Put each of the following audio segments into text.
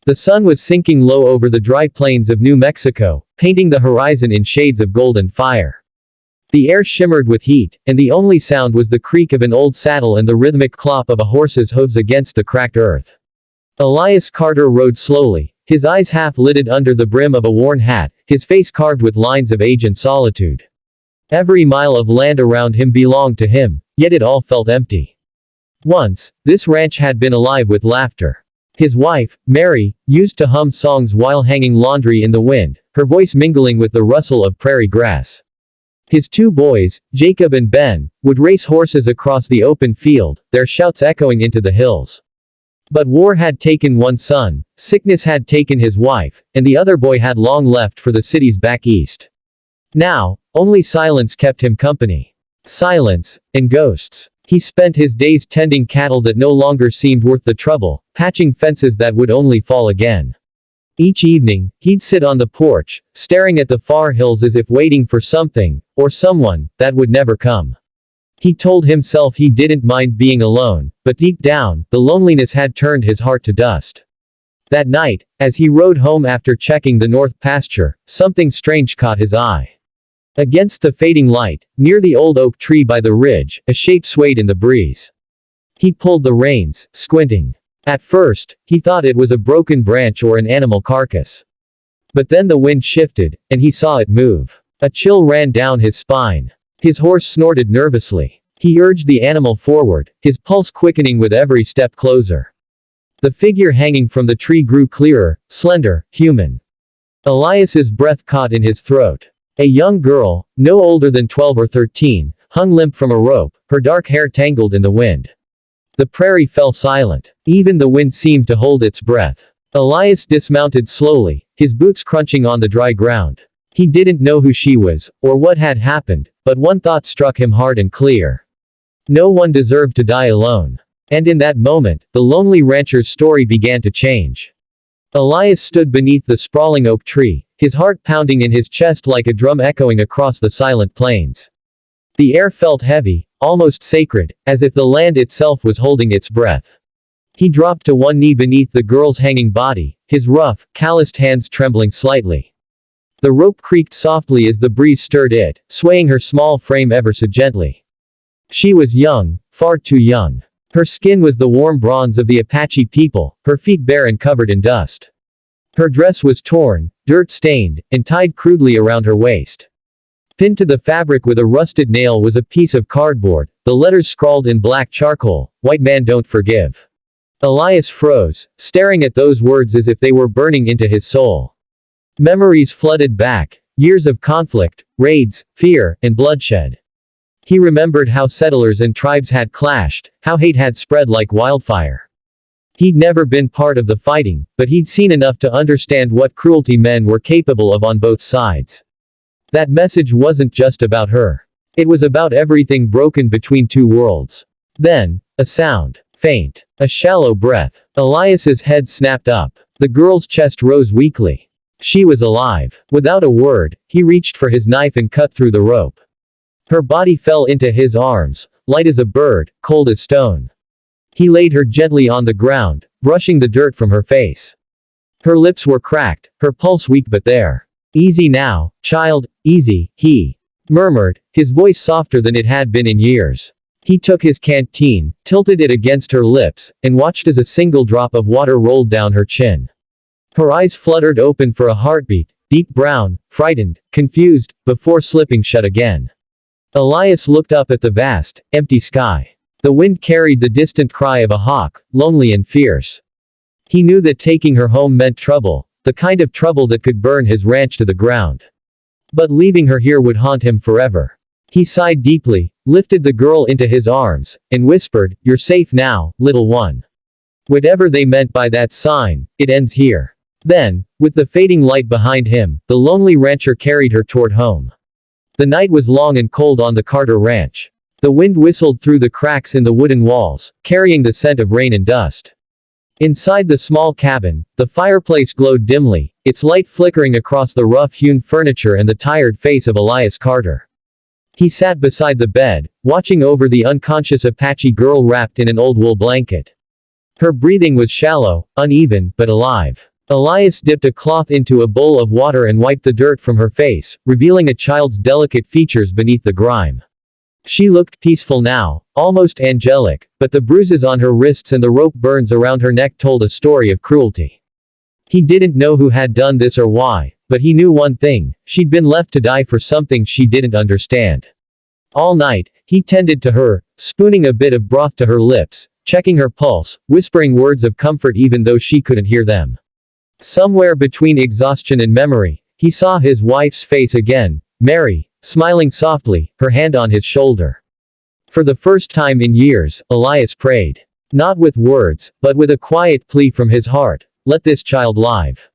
The sun was sinking low over the dry plains of New Mexico, painting the horizon in shades of golden fire. The air shimmered with heat, and the only sound was the creak of an old saddle and the rhythmic clop of a horse's hooves against the cracked earth. Elias Carter rode slowly, his eyes half-lidded under the brim of a worn hat, his face carved with lines of age and solitude. Every mile of land around him belonged to him, yet it all felt empty. Once, this ranch had been alive with laughter. His wife, Mary, used to hum songs while hanging laundry in the wind, her voice mingling with the rustle of prairie grass. His two boys, Jacob and Ben, would race horses across the open field, their shouts echoing into the hills. But war had taken one son, sickness had taken his wife, and the other boy had long left for the cities back east. Now, only silence kept him company. Silence, and ghosts. He spent his days tending cattle that no longer seemed worth the trouble, patching fences that would only fall again. Each evening, he'd sit on the porch, staring at the far hills as if waiting for something, or someone, that would never come. He told himself he didn't mind being alone, but deep down, the loneliness had turned his heart to dust. That night, as he rode home after checking the north pasture, something strange caught his eye. Against the fading light, near the old oak tree by the ridge, a shape swayed in the breeze. He pulled the reins, squinting. At first, he thought it was a broken branch or an animal carcass. But then the wind shifted, and he saw it move. A chill ran down his spine. His horse snorted nervously. He urged the animal forward, his pulse quickening with every step closer. The figure hanging from the tree grew clearer, slender, human. Elias's breath caught in his throat. A young girl, no older than 12 or 13, hung limp from a rope, her dark hair tangled in the wind. The prairie fell silent. Even the wind seemed to hold its breath. Elias dismounted slowly, his boots crunching on the dry ground. He didn't know who she was, or what had happened, but one thought struck him hard and clear. No one deserved to die alone. And in that moment, the lonely rancher's story began to change. Elias stood beneath the sprawling oak tree, his heart pounding in his chest like a drum echoing across the silent plains. The air felt heavy, almost sacred, as if the land itself was holding its breath. He dropped to one knee beneath the girl's hanging body, his rough, calloused hands trembling slightly. The rope creaked softly as the breeze stirred it, swaying her small frame ever so gently. She was young, far too young. Her skin was the warm bronze of the Apache people, her feet bare and covered in dust. Her dress was torn, dirt-stained, and tied crudely around her waist. Pinned to the fabric with a rusted nail was a piece of cardboard, the letters scrawled in black charcoal, "White Man Don't Forgive." Elias froze, staring at those words as if they were burning into his soul. Memories flooded back, years of conflict, raids, fear, and bloodshed. He remembered how settlers and tribes had clashed, how hate had spread like wildfire. He'd never been part of the fighting, but he'd seen enough to understand what cruelty men were capable of on both sides. That message wasn't just about her. It was about everything broken between two worlds. Then, a sound. Faint. A shallow breath. Elias's head snapped up. The girl's chest rose weakly. She was alive. Without a word, he reached for his knife and cut through the rope. Her body fell into his arms, light as a bird, cold as stone. He laid her gently on the ground, brushing the dirt from her face. Her lips were cracked, her pulse weak but there. "Easy now, child, easy," he murmured, his voice softer than it had been in years. He took his canteen, tilted it against her lips, and watched as a single drop of water rolled down her chin. Her eyes fluttered open for a heartbeat, deep brown, frightened, confused, before slipping shut again. Elias looked up at the vast, empty sky. The wind carried the distant cry of a hawk, lonely and fierce. He knew that taking her home meant trouble, the kind of trouble that could burn his ranch to the ground. But leaving her here would haunt him forever. He sighed deeply, lifted the girl into his arms, and whispered, "You're safe now, little one." Whatever they meant by that sign, it ends here. Then, with the fading light behind him, the lonely rancher carried her toward home. The night was long and cold on the Carter ranch. The wind whistled through the cracks in the wooden walls, carrying the scent of rain and dust. Inside the small cabin, the fireplace glowed dimly, its light flickering across the rough-hewn furniture and the tired face of Elias Carter. He sat beside the bed, watching over the unconscious Apache girl wrapped in an old wool blanket. Her breathing was shallow, uneven, but alive. Elias dipped a cloth into a bowl of water and wiped the dirt from her face, revealing a child's delicate features beneath the grime. She looked peaceful now, almost angelic, but the bruises on her wrists and the rope burns around her neck told a story of cruelty. He didn't know who had done this or why, but he knew one thing: she'd been left to die for something she didn't understand. All night, he tended to her, spooning a bit of broth to her lips, checking her pulse, whispering words of comfort even though she couldn't hear them. Somewhere between exhaustion and memory, he saw his wife's face again, Mary, smiling softly, her hand on his shoulder. For the first time in years, Elias prayed. Not with words, but with a quiet plea from his heart: let this child live.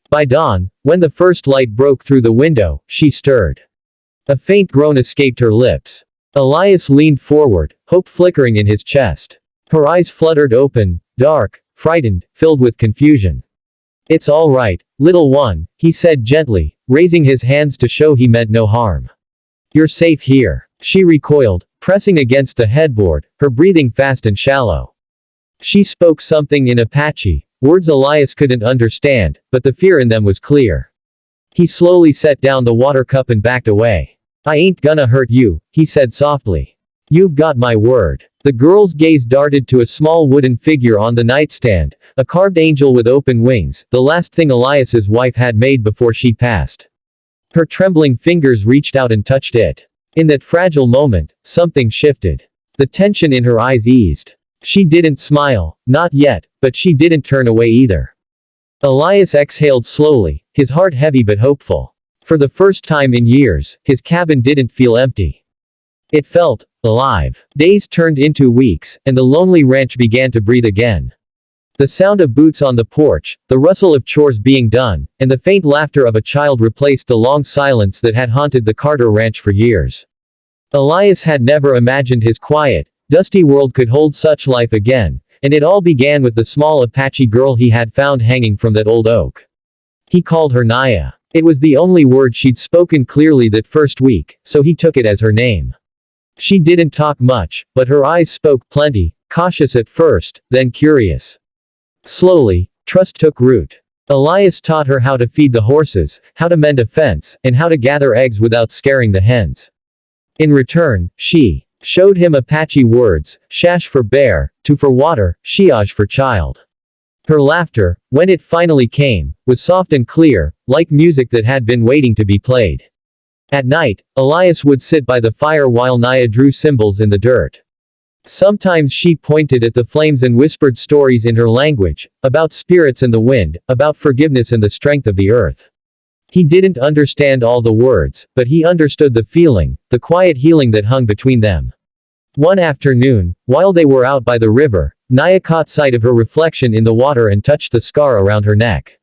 By dawn, when the first light broke through the window, she stirred. A faint groan escaped her lips. Elias leaned forward, hope flickering in his chest. Her eyes fluttered open, dark, frightened, filled with confusion. It's all right, little one, he said gently, raising his hands to show he meant no harm. You're safe here. She recoiled, pressing against the headboard, her breathing fast and shallow. She spoke something in Apache, words Elias couldn't understand, but the fear in them was clear. He slowly set down the water cup and backed away. I ain't gonna hurt you, he said softly. You've got my word. The girl's gaze darted to a small wooden figure on the nightstand, a carved angel with open wings, the last thing Elias's wife had made before she passed. Her trembling fingers reached out and touched it. In that fragile moment, something shifted. The tension in her eyes eased. She didn't smile, not yet, but she didn't turn away either. Elias exhaled slowly, his heart heavy but hopeful. For the first time in years, his cabin didn't feel empty. It felt alive. Days turned into weeks, and the lonely ranch began to breathe again. The sound of boots on the porch, the rustle of chores being done, and the faint laughter of a child replaced the long silence that had haunted the Carter Ranch for years. Elias had never imagined his quiet, dusty world could hold such life again, and it all began with the small Apache girl he had found hanging from that old oak. He called her Naya. It was the only word she'd spoken clearly that first week, so he took it as her name. She didn't talk much, but her eyes spoke plenty, cautious at first, then curious. Slowly, trust took root. Elias taught her how to feed the horses, how to mend a fence, and how to gather eggs without scaring the hens. In return, she showed him Apache words: shash for bear, tu for water, shiaj for child. Her laughter, when it finally came, was soft and clear, like music that had been waiting to be played. At night, Elias would sit by the fire while Naya drew symbols in the dirt. Sometimes she pointed at the flames and whispered stories in her language, about spirits and the wind, about forgiveness and the strength of the earth. He didn't understand all the words, but he understood the feeling, the quiet healing that hung between them. One afternoon, while they were out by the river, Naya caught sight of her reflection in the water and touched the scar around her neck.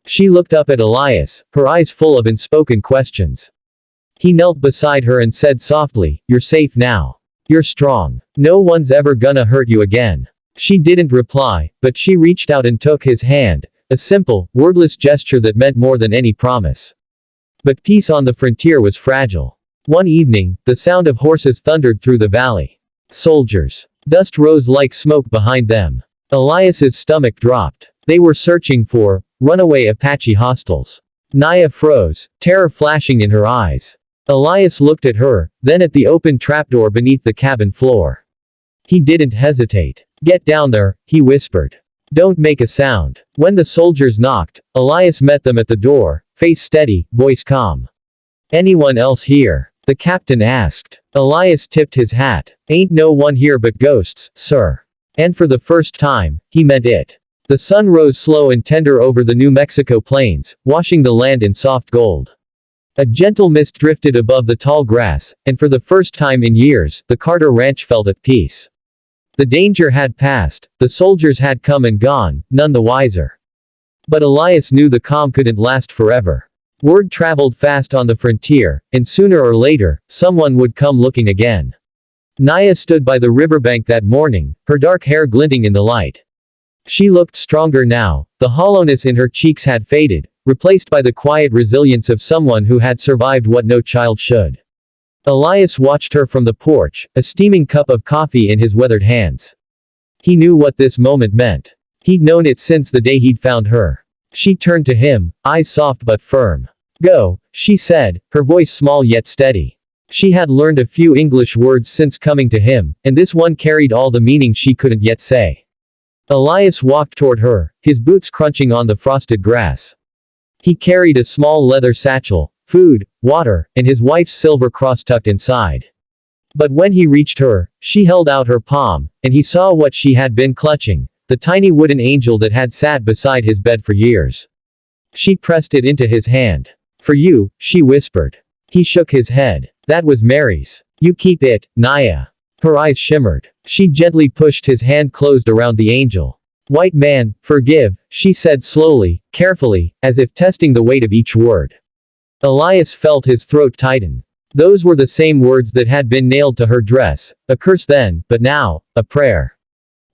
She looked up at Elias, her eyes full of unspoken questions. He knelt beside her and said softly, "You're safe now. You're strong. No one's ever gonna hurt you again." She didn't reply, but she reached out and took his hand, a simple, wordless gesture that meant more than any promise. But peace on the frontier was fragile. One evening, the sound of horses thundered through the valley. Soldiers. Dust rose like smoke behind them. Elias's stomach dropped. They were searching for runaway Apache hostiles. Naya froze, terror flashing in her eyes. Elias looked at her, then at the open trapdoor beneath the cabin floor. He didn't hesitate. "Get down there," he whispered. "Don't make a sound." When the soldiers knocked, Elias met them at the door, face steady, voice calm. "Anyone else here?" the captain asked. Elias tipped his hat. "Ain't no one here but ghosts, sir." And for the first time, he meant it. The sun rose slow and tender over the New Mexico plains, washing the land in soft gold. A gentle mist drifted above the tall grass, and for the first time in years, the Carter Ranch felt at peace. The danger had passed, the soldiers had come and gone, none the wiser. But Elias knew the calm couldn't last forever. Word traveled fast on the frontier, and sooner or later, someone would come looking again. Naya stood by the riverbank that morning, her dark hair glinting in the light. She looked stronger now, the hollowness in her cheeks had faded, replaced by the quiet resilience of someone who had survived what no child should. Elias watched her from the porch, a steaming cup of coffee in his weathered hands. He knew what this moment meant. He'd known it since the day he'd found her. She turned to him, eyes soft but firm. Go, she said, her voice small yet steady. She had learned a few English words since coming to him, and this one carried all the meaning she couldn't yet say. Elias walked toward her, his boots crunching on the frosted grass. He carried a small leather satchel, food, water, and his wife's silver cross tucked inside. But when he reached her, she held out her palm, and he saw what she had been clutching, the tiny wooden angel that had sat beside his bed for years. She pressed it into his hand. For you, she whispered. He shook his head. That was Mary's. You keep it, Naya. Her eyes shimmered. She gently pushed his hand closed around the angel. White man, forgive, she said slowly, carefully, as if testing the weight of each word. Elias felt his throat tighten. Those were the same words that had been nailed to her dress, a curse then, but now, a prayer.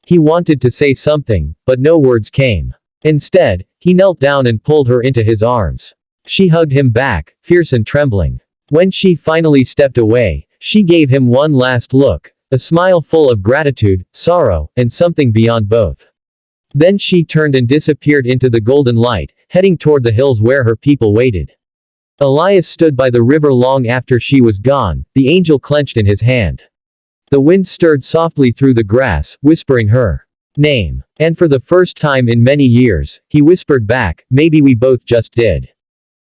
He wanted to say something, but no words came. Instead, he knelt down and pulled her into his arms. She hugged him back, fierce and trembling. When she finally stepped away, she gave him one last look, a smile full of gratitude, sorrow, and something beyond both. Then she turned and disappeared into the golden light, heading toward the hills where her people waited. Elias stood by the river long after she was gone, the angel clenched in his hand. The wind stirred softly through the grass, whispering her name. And for the first time in many years, he whispered back, maybe we both just did.